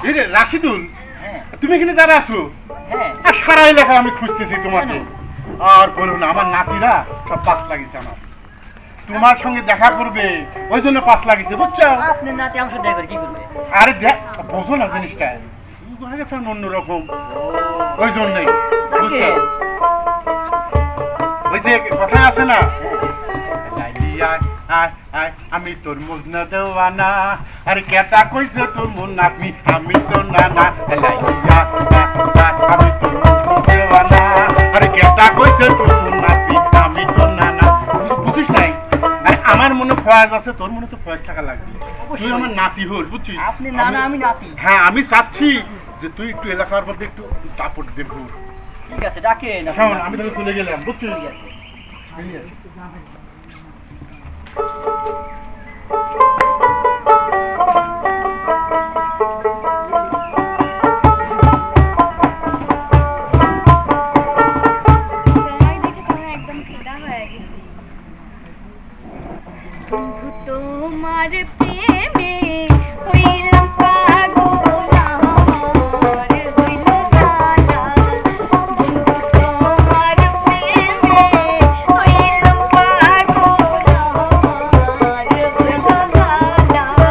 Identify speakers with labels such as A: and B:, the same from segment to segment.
A: রে রাশিদুল,
B: হ্যাঁ
A: তুমি এখানে দাঁড়া আছো?
B: হ্যাঁ
A: আর সারা এলাকায় আমি খুঁজতেছি তোমাকে। আর বলো না, আমার নাতিরা সব পাস লাগিছে আমার, তোমার সঙ্গে দেখা করবে ওই জন্য পাস লাগিছে, বুঝছো?
B: আপনার নাতি আমার সাথে দেখা করে কি করবে?
A: আরে বোঝো না জিনিসটা, হয়ে গেছে অন্যরকম, ওই জন্যই, বুঝছো? ওই যে কথা আছে না, আমি তোর মুজনা দেওয়ানা, আর কেটা কইছে তোর মন নাতনি, আমি তো নানা। আমি তোর মুজনা দেওয়ানা, আর কেটা কইছে তোর মন নাতনি, আমি তো নানা। বুঝিস নাই? আরে আমার মনে ফয়েজ আছে, তোর মনে তো ফয়েজ থাকা লাগবে। তুই আমার নাতি হল, বুঝছিস?
B: আপনি নানা, আমি নাতি।
A: হ্যাঁ, আমি চাচ্ছি যে তুই একটু এলাকার মধ্যে একটু দাপট দেব।
B: ঠিক আছে, ডাকেন।
A: শোন, আমি তাহলে চলে গেলাম, বুঝছিস?
B: ঠিক আছে।
C: তোমার প্রেমে হইলাম পাগল, আমার হইল জানা। তোমার প্রেমে হইলাম পাগল, আমার হইল জানা।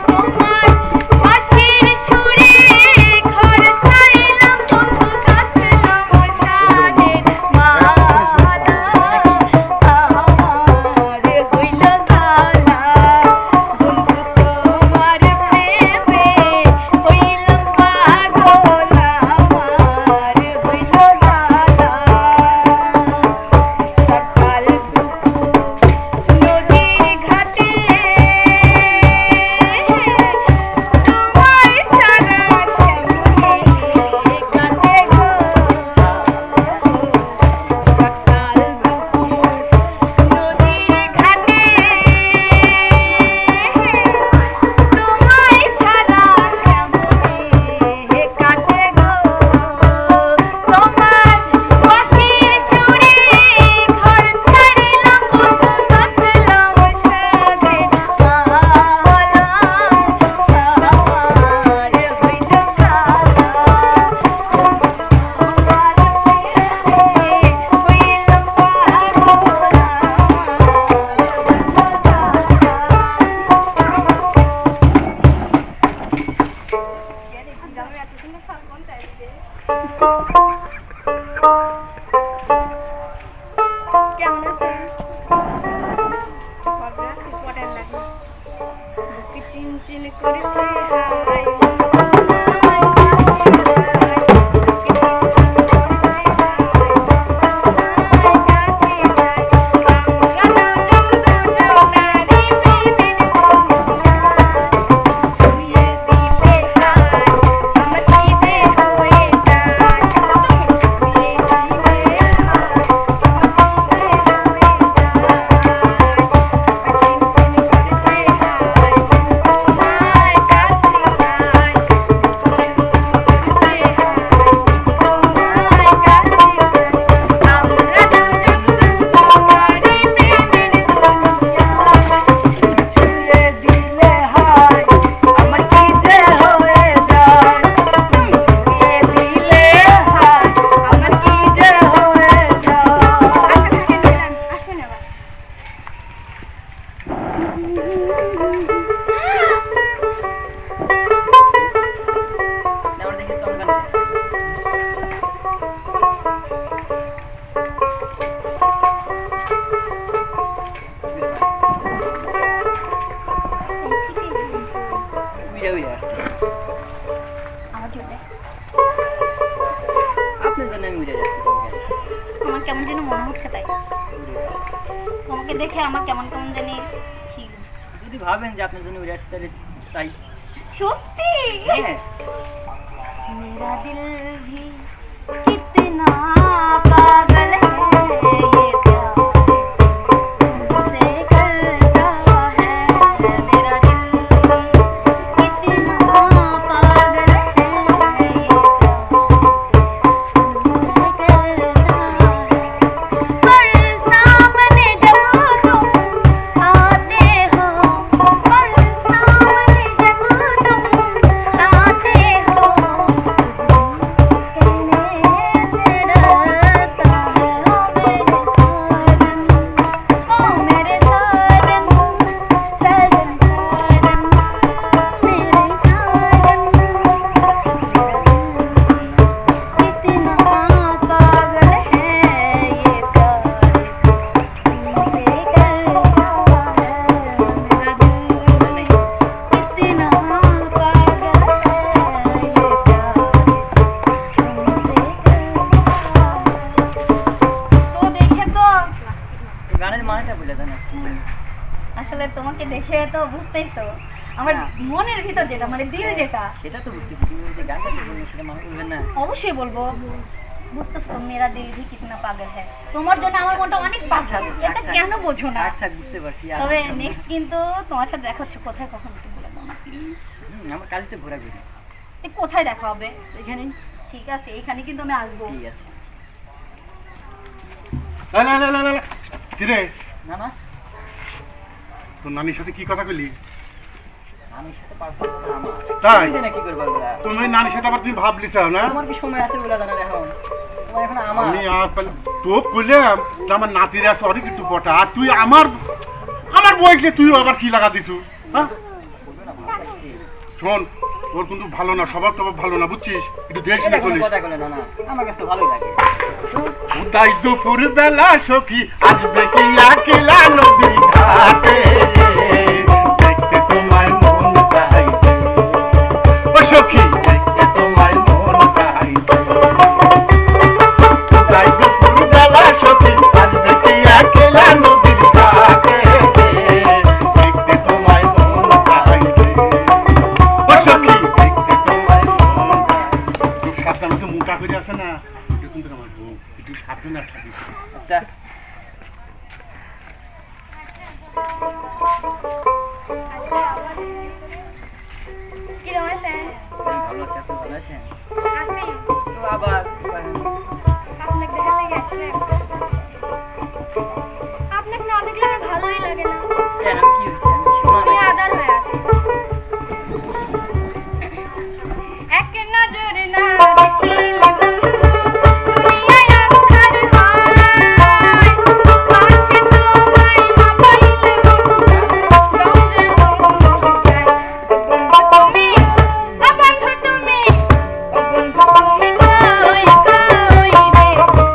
C: তোমার পাখির সুরে ঘর ছাইলাম, বন্ধু কাঁদলাম প্রাণের মালা, আমার হইল জানা। কেমন আছেন? পড়ার লাগে বুকে চিনচিন করেছে হাই।
B: আপনার জন্য আমি উড়ে যাচ্ছি।
C: আমার কেমন যেন মনে হচ্ছে, তাই তোমাকে দেখে আমার কেমন কেমন জানি।
B: যদি ভাবেন যে আপনার জন্য উড়ে আসছি, তাহলে তাই।
C: সত্যি?
B: হ্যাঁ।
C: मेरा दिल भी कितना पागल है, ये प्यार से करता है। मेरा दिल भी कितना पागल है, ये प्यार से करता है। पर सामने जब तुम आते हो, पर सामने जब तुम आते সে তো বুঝতেই তো আমার
B: না।
C: মনের ভিতর যেটা মানে দিল যেটা
B: সেটা তো বুঝতেছি, তুমি যে গানটা যে বললে সেটা মানুষ বলবেন না।
C: অবশ্যই বলবো। বুঝতেছো তো মেরা দিল भी कितना पागल है তোমার জন্য আমার মনটা অনেক পাগল, এটা কেন বোঝো না?
B: আচ্ছা বুঝতে পারছি।
C: তবে নেক্সট কিন্তু তোমার সাথে দেখা হচ্ছে কোথায় কখন একটু বলে দাও না প্লিজ।
B: আমার কালিতে ঘোরাঘুরি
C: কোথায় দেখা হবে?
B: এখানেই।
C: ঠিক আছে, এখানে কিন্তু আমি আসবো।
B: ঠিক আছে।
A: কিরে
B: না না,
A: তোর নানির সাথে কি কথা কইলি?
B: আমি সাথে পারবো না আমার।
A: তাই?
B: তুমি না কি করবা বলা?
A: তুমি নানির সাথে আবার তুমি ভাবলি চাও না?
B: তোমার কি সময় আছে বলে জানা এখন? তোমার এখন আমার।
A: আমি আর তো কইলাম যে আমার নাতির আছে অনেক একটু পটা, আর তুই আমার বয়সে তুই আবার কি লাগা দিছু? হ্যাঁ
B: বলবে না ভালো লাগছে।
A: শোন, ওর কিন্তু ভালো না, স্বভাব টভাব ভালো না, বুঝছিস? একটু দেশ
B: এটা
A: নিয়ে
B: কোনো
A: চলিস।
B: কথা বলে না না, আমার কাছে তো ভালোই লাগে।
A: উদাই দুপুর বেলা সখী আসবে কি আকিলা নদী ঘাটে, দেখতে তোমার মন চাইছে ও সখী, দেখতে তোমার মন চাইছে। উদাই দুপুর বেলা সখী আসবে কি আকিলা নদীর ঘাটে, দেখতে তোমার মন চাইছে ও সখী, দেখতে তোমার মন চাইছে। সাবধানে মোটা করে আছে না, এটা কিন্তু আমার বউ, একটু সাবধানে থাকিস।
B: আচ্ছা
C: কিরকম আছে?
B: ভালো আছে, আপনি ভালো আছেন?
C: আপনি
B: তো আবার
C: আপনাকে দেখা লেগে আসলে আপনাকে না দেখলে আমার ভালোই লাগে না।
B: কেন কি হয়েছে? আমি শোনা
C: আমি
B: নাই।
C: আদার হয়ে আছি। এক নজরে না দেখিলে বন্ধু দুনিয়ায় আন্ধার হয়, পাশে তোমায় না পাইলে বন্ধু গন্ধে মন যায়। বন্ধু তুমি, ও বন্ধু তুমি, ও বন্ধু তুমি কই কই রে,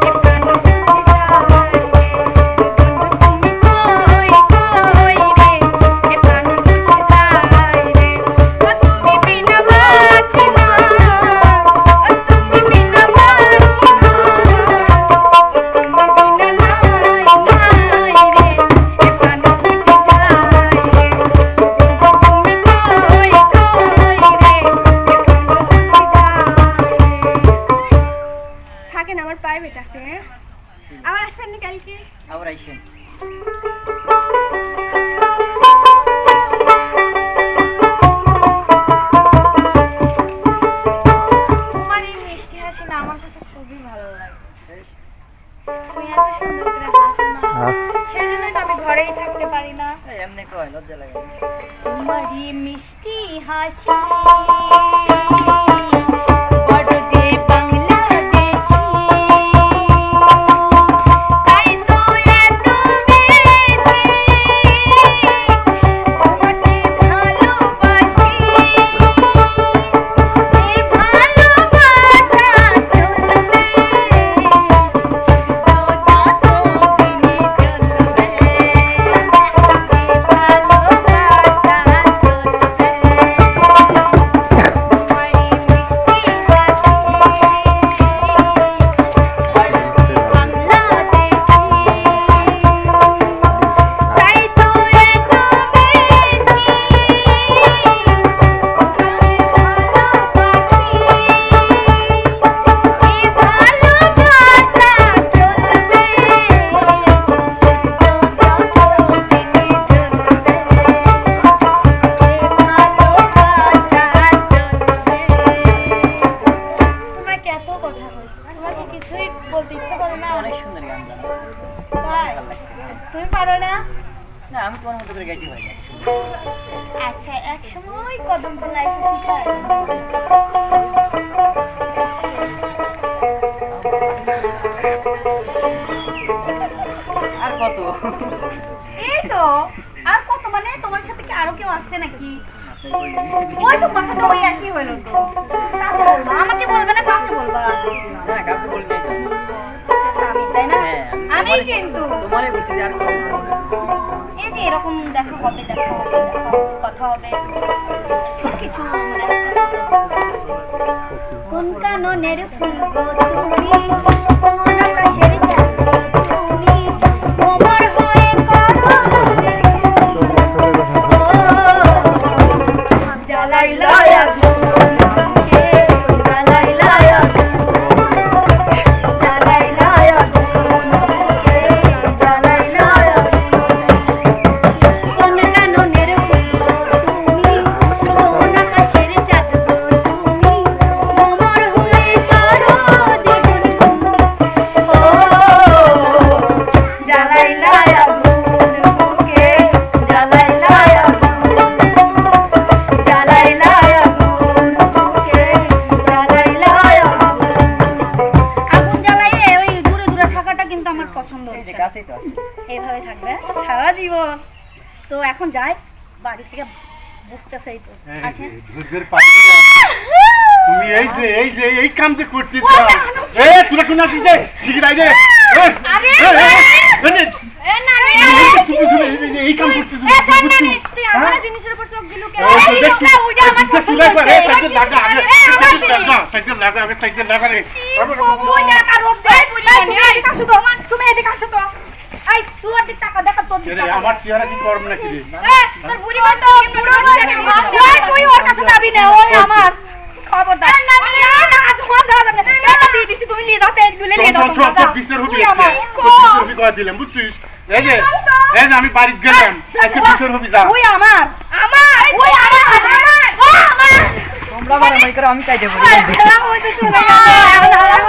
C: এ প্রাণ বুঝে যায়। ও বন্ধু তুমি কই কই রে, এ প্রাণ বুঝে যায় রে। ও তুমি বিনা বাঁচি না, ও তুমি বিনা বাঁচি না, ও তুমি বিনা নাই নাই রে, এ প্রাণ বুঝে যায় রে। ও বন্ধু তুমি কই কই রে, এ প্রাণ বুঝে যায়। থাকেন আমার প্রাইভেট আছে, হ্যাঁ? আবার আসছেন না কালকে?
B: আবার আইসেন।
C: তোমার এই মিষ্টি হাসি না আমার কাছে খুবই ভালো লাগে। তুমি এত সুন্দর করে হাসো না, সেজন্যই তো আমি ঘরেই থাকতে পারি না।
B: এই এমনি কয় লজ্জা লাগে।
C: তোমার এই মিষ্টি হাসি বড় যে বাংলাদেশি, তাই তো এত বেশি তোমাকে ভালোবাসি। এই ভালোবাসা চলবে তোমাকে এত কথা বলছি, তোমাকে কিছুই বলতে ইচ্ছা করে না?
B: অনেক সুন্দর গান জানো।
C: তাই?
B: ভালো লাগছে।
C: তুমি পারো না?
B: না আমি তোমার মতো করে গাইতে পারি না।
C: আচ্ছা, এক সময় কদম ফুল আইসে শিখায়।
B: আর কত?
C: এই তো আর কত, মানে তোমার সাথে কি আরো কেউ আসছে নাকি?
B: আপনি বললেন।
C: ওই তো কথাটা ওই একই হলো তো। কাকে বলবো? আমাকে বলবে না কাকে বলবা?
B: না কাউকে বলবেই না।
C: আমি, তাই না?
B: হ্যাঁ,
C: আমি কিন্তু
B: তোমারই বলছি যে আর কত বলবো।
C: এই যে এরকম দেখা হবে, কথা হবে, সবকিছু মানে কোন কাননের ফুল গো তুমি, কোন আকাশের চাঁদ তুমি, তোমার হয়ে করো রে। ও ভালোই থাকবে সারা জীবন। তো এখন যাই, বাড়ি থেকে বুঝতেছেই তো। আসেন।
A: ধৈর্যের পানি না। তুমি এই কাম যে করতে চাও। তোরা কোন আছিস রে? শিগগির আয় রে।
C: আরে, এ নানি,
A: এই কাম করতেছিস।
C: এ দেখ নানি, তুই আমার জিনিসের উপর চোখ দিলু কেন?
A: এই
C: এই
A: দেখ,
C: লোকটা উইডা আমার পছন্দ করে।
A: সাইকেল লাগা আগে, সাইকেল লাগা রে।
C: ওই একা রোদ দেয়, এদিকে আসো তো, তুমি এদিকে আসো তো। এই, তুই ওর দিক তাকা, দেখা তোর দিক
A: রে,
C: তাকা।
A: আমার চেহারা কি করব নাকি রে?
C: তোর বুড়ি মা তো পুরো ওই তুই ওর কাছে যাবি না, ওই আমার খবরদার। না তোমার দাদা যাবে না, এটা দিয়ে দিছি, তুমি নিয়ে যাও, তেলগুলো নিয়ে যাও।
A: চল বিস্তার হবি
C: আমার
A: বিস্তার হবি কয়া দিলাম বুঝছিস? এই যে আমি বাড়িতে গেলাম, আজকে বিস্তার হবি যা।
C: ওই আমার ওই আমার
B: তোমরা মারামারি করো, আমি কাইটে পড়ি।
C: ওই তো চলে গেল।